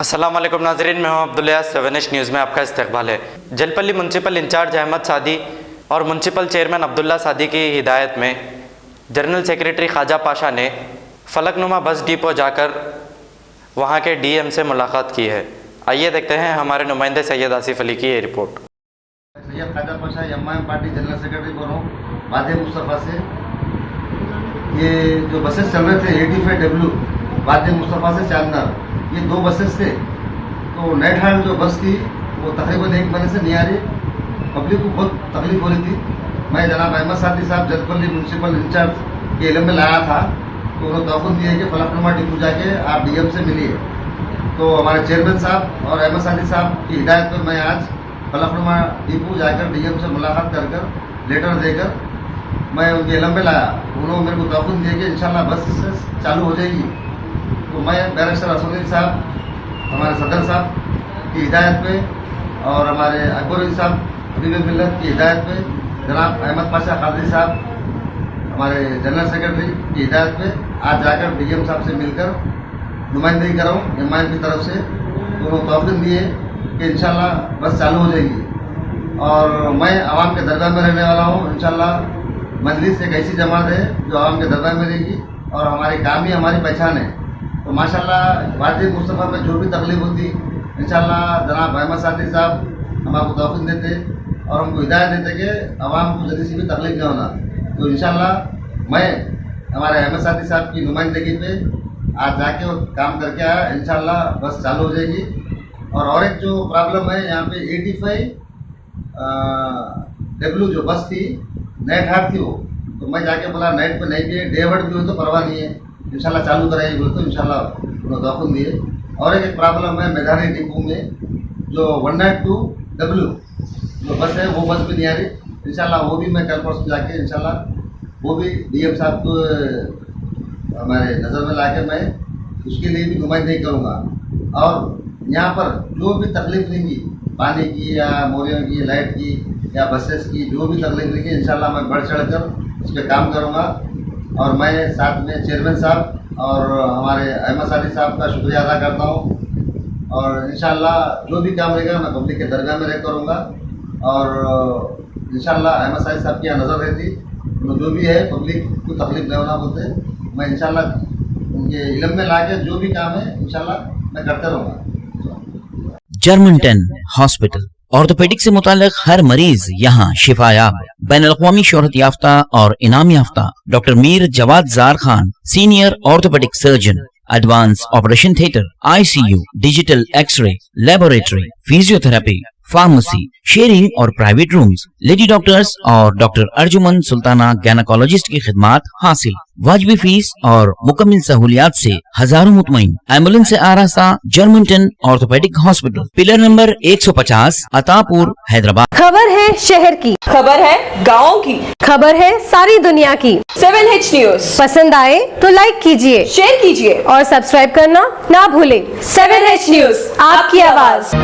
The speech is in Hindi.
अस्सलाम वालेकुम नाज़रीन, मैं हूं अब्दुल्ला। 7H न्यूज़ में आपका इस्तकबाल है। जलपल्ली म्यूनसिपल इंचार्ज अहमद सादी और म्यूनसिपल चेयरमैन अब्दुल्ला सादी की हिदायत में जनरल सेक्रेटरी ख्वाजा पाशा ने फलकनुमा बस डिपो जाकर वहां के डीएम से मुलाकात की है। आइए देखते हैं हमारे नुमाइंदे सैयद आसिफ अली की ये रिपोर्ट। Syed Khwaja Pasha MIM party general secretary बोल रहा हूँ वादे मुस्तफ़ा से। ये जो बसेस चल रहे थे 85W वादे मुस्तफ़ा से चांदनार, ये 2 बसेस थे। तो नेट हाल जो बस थी वो तकरीबन 1 महीने से नहीं आ रही, पब्लिक को बहुत तकलीफ हो रही थी। मैं जनाब अहमद सादी साहब जलपल्ली म्यूनसिपल इंचार्ज के इल्म में लाया था, तो उन्होंने तौक़ुन दिए कि फलकनुमा डिपो जाके आप डीएम से मिलिए। तो हमारे चेयरमैन साहब और अहमद सादी साहब की हिदायत पर मैं आज फलकनुमा डिपो जाकर डीएम से मुलाकात कर लेटर देकर मैं उनके इल्म में लाया। उन्होंने मेरे को तौक़ुन दिए कि इंशाल्लाह बस चालू हो जाएगी। तो मैं बैरिस्टर असदुद्दीन साहब, हमारे सदर साहब की हिदायत पे और हमारे अकबर साहब हबीब मिल्लत की हिदायत पे, जनाब अहमद पाशा कादरी साहब हमारे जनरल सेक्रेटरी की हिदायत पे आज जाकर डीएम साहब से मिलकर नुमाइंदगी कराऊँ एमआईएम की तरफ से। तो उन्होंने तौक़ुन दिए कि इंशाल्लाह बस चालू हो जाएगी। और मैं आवाम के दरबार में रहने वाला हूँ। इंशाल्लाह मजलिस एक ऐसी जमात है जो आवाम के दरबार में रहेगी और हमारे काम ही हमारी पहचान है। तो माशाल्लाह वादे मुस्तफ़ा में जो भी तकलीफ होती, इंशाल्लाह जनाब अहमद सादी साहब हम आपको तौक़ुन देते और हमको हिदायत देते कि आवाम को जल्दी से भी तकलीफ नहीं होना। तो इंशाल्लाह मैं हमारे अहमद सादी साहब की नुमाइंदगी पे आज जाके और काम करके आया। इंशाल्लाह बस चालू हो जाएगी। और एक जो प्रॉब्लम है यहाँ पे 85W जो बस थी नेट हार्ड थी वो, तो मैं जाके बोला नेट पे नहीं भी है, डेवर्ड भी हो तो परवाह नहीं है, इंशाल्लाह चालू कराइए बोले। तो इंशाल्लाह उन्होंने तौक़ुन दिए। और एक प्रॉब्लम है मैदानी डिपो में जो 192W जो बस है वो बस भी नहीं आ रही। इंशाल्लाह वो भी मैं कल परसों जाके इंशाल्लाह वो भी डीएम साहब को हमारे नज़र में लाके मैं उसके लिए भी नुमाइंदगी करूँगा। और यहाँ पर जो भी तकलीफ लेंगी पानी की या मोरियों की, लाइट की या बसेस की, जो भी तकलीफ लेंगी इंशाल्लाह मैं बढ़ चढ़ कर इस पर काम करूँगा। और मैं साथ में चेयरमैन साहब और हमारे अहमद सादी साहब का शुक्रिया अदा करता हूँ। और इंशाल्लाह जो भी काम रहेगा मैं पब्लिक के दरगाह में रह करूँगा। और इंशाल्लाह अहमद सादी साहब की यहाँ नज़र रहती, जो भी है पब्लिक को तकलीफ नहीं होना बोलते, मैं इंशाल्लाह उनके इल्म में लाके जो भी काम है इंशाल्लाह मैं करता रहूँगा। जर्मन हॉस्पिटल ऑर्थोपेडिक से मुताल्लिक हर मरीज यहाँ शिफायाब। बैनुल-अक़वामी शोहरत याफ्ता और इनाम याफ्ता doctor Mir Jawad Zar Khan, senior orthopaedic surgeon, advance operation theatre, ICU, digital X-ray, laboratory, physiotherapy, pharmacy, sharing और प्राइवेट रूम्स, लेडी डॉक्टर्स और डॉक्टर अर्जुमन सुल्ताना गायनेकोलॉजिस्ट की खिदमात हासिल। वाजिबी फीस और मुकम्मल सहूलियात से हजारों मुतमईन। एम्बुलेंस से आरास्ता German orthopaedic hospital, pillar number 150, Attapur, Hyderabad. खबर है शहर की, खबर है गाँव की, खबर है सारी दुनिया की। 7H न्यूज़ पसंद आए तो लाइक कीजिए, शेयर कीजिए और सब्सक्राइब करना ना भूलें। 7H न्यूज़, आपकी आवाज।